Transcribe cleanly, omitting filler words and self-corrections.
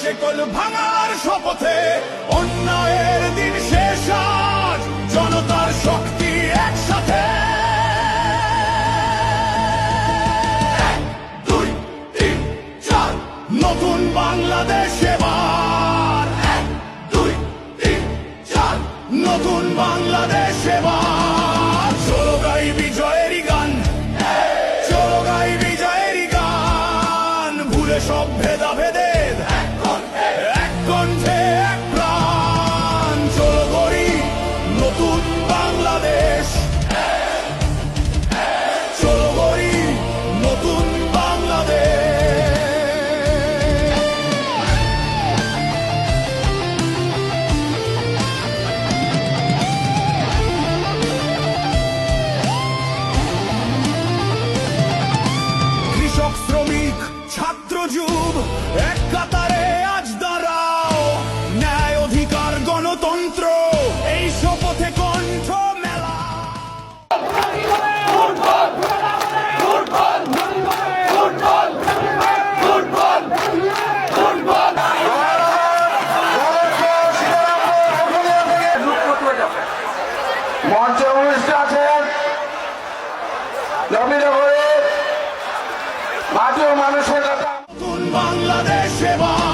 শেকল ভাঙার শপথে অন্যায়ের দিন শেষ আজ জনতার শক্তি একসাথে। 1 2 3 4 নতুন বাংলাদেশ এবার। 1 2 3 4 নতুন বাংলাদেশ এবার। চলো গাই বিজয়েরই গান, চলো গাই বিজয়েরই গান। ভুলে সব ভেদাভেদের এক কণ্ঠে এক প্রাণ। চলো গড়ি নতুন বাংলাদেশ, চলো গড়ি নতুন বাংলাদেশ। কৃষক শ্রমিক ছাত্র যুব এক কাতারে আজ দাঁড়াও। ন্যায় অধিকার গণতন্ত্র এই শপথে কণ্ঠ মেলা। মঞ্চে অনুষ্ঠিত আছেন রবীন্দ্র মাটির মানুষের কথা। নতুন বাংলাদেশ এবার।